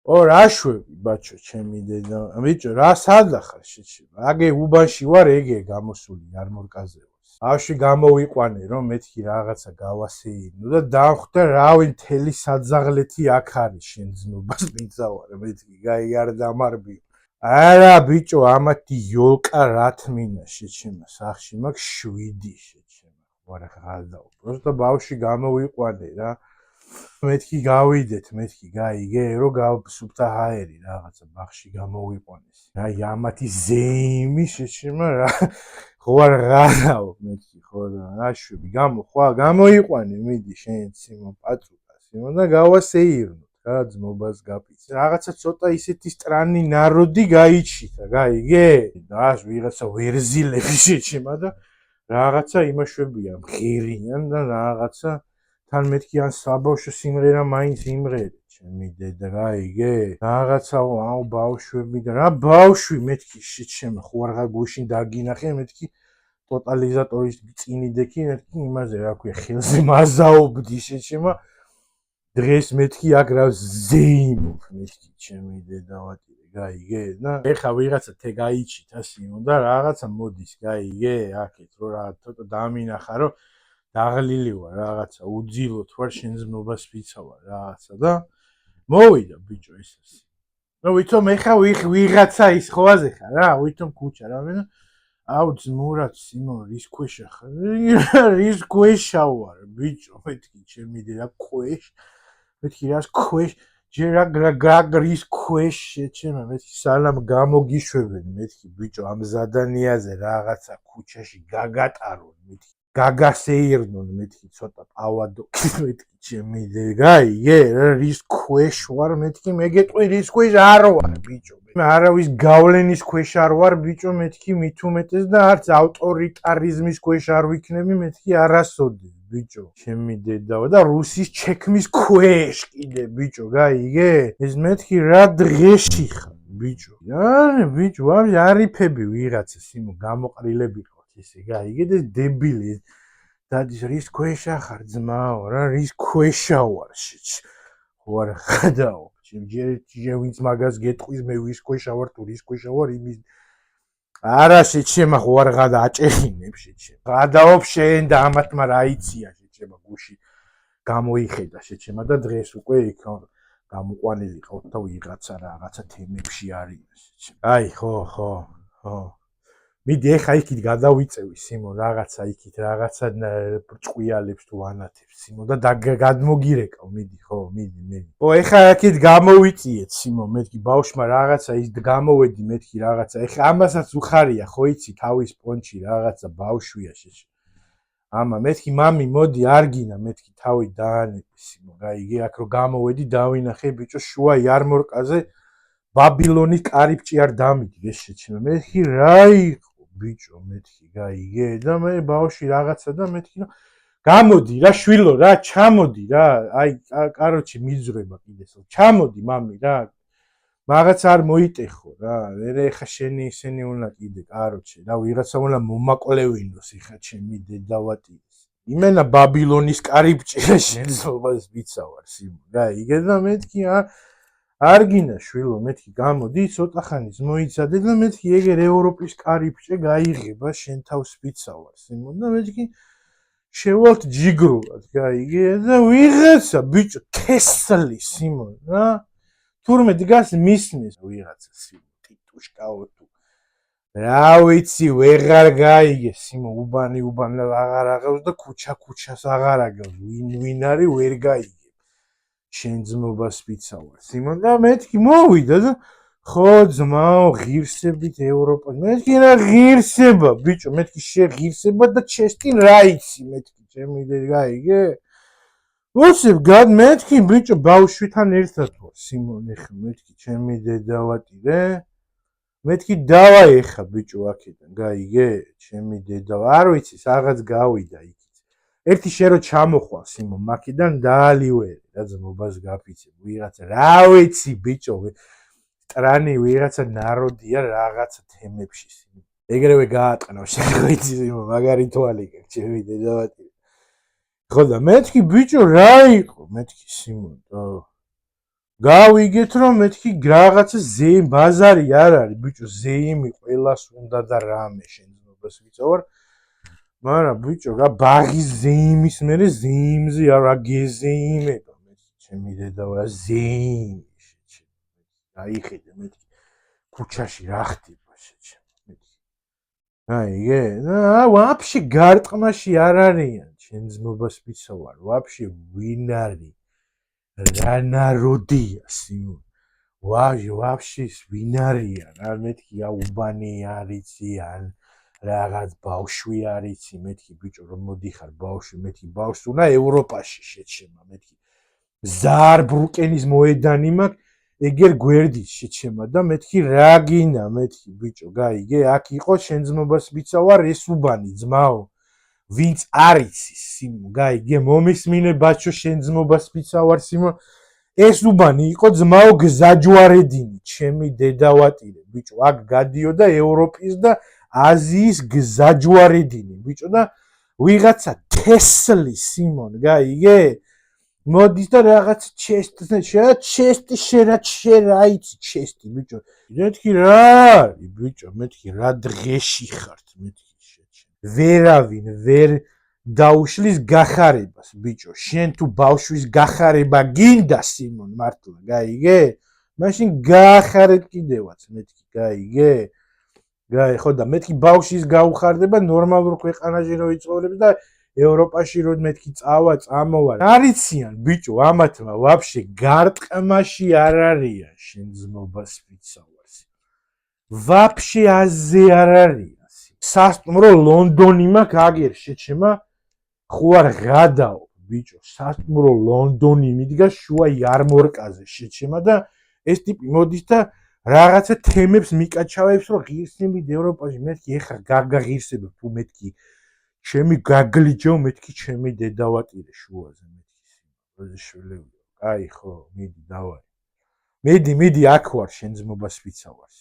ო რა შვები ბაჩო ჩემი დედა ბიჭო რა სადახარ შეჩება აგე უბანში ვარ ეგე გამოსული იარმორკაზე ავში გამოვიყვანე რომ მეთქი რაღაცა გავასეირნო და დავხვდა რავი მთელი საძაღლეთი აქ არის შენ ძნობას მიცავარ მეთქი გაი არ დამარბი არა ბიჭო ამათი იოლკა რა თმინა შეჩემა სახში მაგ 7 შეჩემა ვარა ხალდაო პროსტო ბავში გამოვიყვანე რა მეთქი გავიდეთ მეთქი გაიგე რომ გავსუფთა ჰაერი რაღაცა ბახში გამოვიყვანეს აი ამათი ზეიმი შეჩემა რა ხო არ ღარაო მეთქი ხო რა შვები ხვა გამოიყვანე მიდი შენ სიმონ პაწუკა სიმონ და გავასეირნოთ რა ძმობას გაფიცე რაღაცა ცოტა ისეთი სტრანი ნაროდი გაიჩიტა გაიგე და ვიღაცა ვერზილები შეჩემა და რაღაცა იმაშვებია მღერიან და რაღაცა თან მეთქი ან საბავშვო სიმღერა მაინც იმღერე ჩემი დედა გაიგე რაღაცა აუ ბავშვები და რა ბავშვი მეთქი შეჩემა ხო არ გუშინ დაგინახე მეთქი ტოტალიზატორის წინიდექი მეთქი იმაზე რა ქვია ხელზე მაზაობდი შეჩემა დღეს მეთქი აქ რა ზეიმობ მეთქი ჩემი დედა ვატირე გაიგე და ეხა ვიღაცა თე გაიჩიტა სიმონ და რაღაცა მოდის გაიგე აქეთ რო რა ცოტა დამინახა რომ დაღლილი ვარ რაღაცა უძილოთ ვარ შენ ძმობას ვიცავარ რაღაცა და მოვიდა ბიჭო ისეს ნუ ვითომ ეხა ვიღაცა ის ხოვაზე ხარ რა ვითომ ქუჩა რა მე აუ ძმურად სიმონ რის ქვეშა ხარ რის ქვეშა ვარ ბიჭო მეთქი ჩემი და ქვეშ მეთქი რას ქვეშ ჯერ რა რის ქვეშ შეჩემა მეთქი სალამ გამოგიშვებენ მეთქი ბიჭო ამ ზადანიაზე რაღაცა ქუჩაში გაგატარონ მეთქი გაგასეირნონ მეთქი ცოტა პავადო მეთქი ჩემი გაიგე რის ქვეშ ვარ მეთქი მეგეტყვი რის ქვეშ არ ვარ ბიჭო არავის გავლენის ქვეშ არ ვარ ბიჭო მეთქი მით უმეტეს და არც ავტორიტარიზმის ქვეშ არ ვიქნები მეთქი არასოდეს ბიჭო ჩემი დედაო და რუსის ჩექმის ქვეშ კიდე ბიჭო გაიგე ეს მეთქი რა დღეში ხარ ბიჭო არა ბიჭო არიფები ვიღაცა სიმო გამოყრილები ესე გაიგე და დებილი დადის რის ქვეშა ხარ ძმაო რა რის ქვეშა ვარ შეჩ ხო არ ხადაო ჯერ ვინც მაგას გეტყვის მე ვის ქვეშა ვარ თუ რის ქვეშა ვარ იმის არა შეჩემა ხო არ ღადა აჭერინებ შეჩემა ღადაობ შენ და ამათმა რა იცია შეჩემა გუში გამოიხედა შეჩემა და დღეს უკვე იქ გამოყვანილი ყავთ და ვიღაცა რაღაცა თემებში არის შეჩემა აი ხო მიდი ეხა იქით გადავიწევი სიმონ რაღაცა იქით რაღაცა ჭყიალებს თუ ანათებს სიმონ და გადმოგირეკავ მიდი ხო მიდი ხო ეხა იქით გამოვიწიეთ სიმონ მეთქი ბავშმა რაღაცა ის გამოვედი მეთქი რაღაცა ეხა ამასაც უხარია ხო იცი თავის პონჩი რაღაცა ბავშვია შეჩ ამა მეთქი მამი მოდი არ გინა მეთქი თავი დაანები სიმონ გაიგე აქ რო გამოვედი დავინახე ბიჭო შუა იარმორკაზე ბაბილონის კარიბჭე არ დამიდგე შეჩემა მეთქი რა იყო ბიჭო მეთქი გაიგე და მე ბავში რაღაცა და მეთქი რომ გამოდი რა შვილო რა ჩამოდი რა აი კაროჩი მიძრება კიდეს ჩამოდი მამი რა მაგაც არ მოიტეხო რა მე ხა შენი ისენი უნდა კიდე კაროჩი რა ვიღაცა უნდა მომაკლევინოს იხა ჩემი დედავატირეს იმენა ბაბილონის კარიბჭე შენსობას ვიცავარ სიმო გაიგე და მეთქი არ გინა შვილო მეთქი გამოდი ცოტა ხანის მოიცადე და მეთქი ეგერ ევროპის კარიბჭე გაიღება შენ თავს ვიცავარ სიმონ და მეთქი შევალთ ჯიგრულად გაიგე და ვიღაცა ბიჭო თესლი სიმონ რა თურმე დგას მისმის ვიღაცა სიმონ ტიტუშკაო თუ რა ვიცი ვეღარ გაიგე სიმონ უბანი აღარ აღავს და ქუჩას აღარ აგავს ვინ არის ვერ გაიგე შენ ძმობას ვიცავარ სიმონ და მეთქი მოვიდა და ხო ძმაო ღირსებით ევროპა მეთქი რა ღირსება ბიჭო მეთქი შეღირსება და ჩესტინ რა იცი მეთქი ჩემი გაიგე უსებ გად მეთქი ბიჭო ბავშვთან ერთად ვარ სიმონ ეხა მეთქი ჩემი დედავატირე მეთქი დავა ეხა ბიჭო აქედან გაიგე ჩემი დედა არ ვიცი რაღაც გავიდა იქ ერთი შე რო ჩამოხვალ სიმონ მაქედან დაალივერე რა ძმობას გაფიცე ვიღაცა რა ვიცი ბიჭო სტრანი ვიღაცა ნაროდია რაღაცა თემებში სიმონ ეგრევე გაატყნავ შეგვიცი სიმონ მაგარი თვალი გაქვს ჩემი დედავატირე ხო და მეთქი ბიჭო რა იყო მეთქი სიმონ გავიგეთ რომ მეთქი რაღაცა ზეიმ ბაზარი არ არის ბიჭო ზეიმი ყველას უნდა და რამე შენძნობას ვიცავარ მაგრამ ბიჭო რა ბაღის ზეიმის მერე ზეიმზე არა გეზეიმება მეთქი ჩემი დედავა ზეიმი აიხედე მეთქი ქუჩაში რა ხდება მეთქი აიგე ვაფშე გარტყმაში არ არიან შენძნობას ვიცავარ ვაფშე ვინ არის რა ნაროდია სიმონ ვაფშე ვინ არიან არ მეთქი უბანი არიცი ან რაღაც ბავშვი არიცი მეთქი ბიჭო რომ მოდიხარ ბავშვი მეთქი ბავშვს უნდა ევროპაში შეჩემა მეთქი ზაარბრუკენის მოედანი მაქვს ეგერ გვერდით შეჩემა და მეთქი რა გინდა მეთქი ბიჭო გაიგე აქ იყო შენძნობას ვიცავარ ეს უბანი ძმაო ვინც არიცის სიმო გაიგე მომისმინე ბაჩო შენძნობას ვიცავარ სიმო ეს უბანი იყო ძმაო გზაჯვარედინი ჩემი დედავატირე ბიჭო აქ გადიოდა ევროპის და აზიის გზაჯვარედინი ბიჭო და ვიღაცა თესლი სიმონ გაიგე მოდის და რაღაც ჩესტი შერა იცი ჩესტი ბიჭო მეთქი რა არის ბიჭო მეთქი რა დღეში ხართ მეთქი ვერავინ ვერ დაუშლის გახარებას ბიჭო შენ თუ ბავშვის გახარება გინდა სიმონ მართლა გაიგე მაშინ გაახარებ კიდევაც მეთქი გაიგე ხო და მეთქი ბავშვის გაუხარდება ნორმალურ ქვეყანაში რო იწხოვრებს და ევროპაში რო მეთქი წავა წამოვა არიციან ბიჭო ამათმა ვაფშე გარტყმაში არ არიან შენ ძმობას ვიცავარ ვაფშე აზე არ არიან სასტუმრო ლონდონი მაქვს აგერ შეჩემა ხო არ გადაო ბიჭო სასტუმრო ლონდონი მიდგა შუა იარმორკაზე შეჩემა და ეს ტიპი მოდის და რაღაცა თემებს მიკაჩავებს რომ ღირსებით ევროპაში მეთქი ეხა გაგაღირსებებ თუ მეთქი ჩემი გაგლიჯო მეთქი ჩემი დედავატირე შუაზე მეთქი შვილები კაი ხო მიდი დავაი მიდი აქ ვარ შენ ძმობას ვიცავარ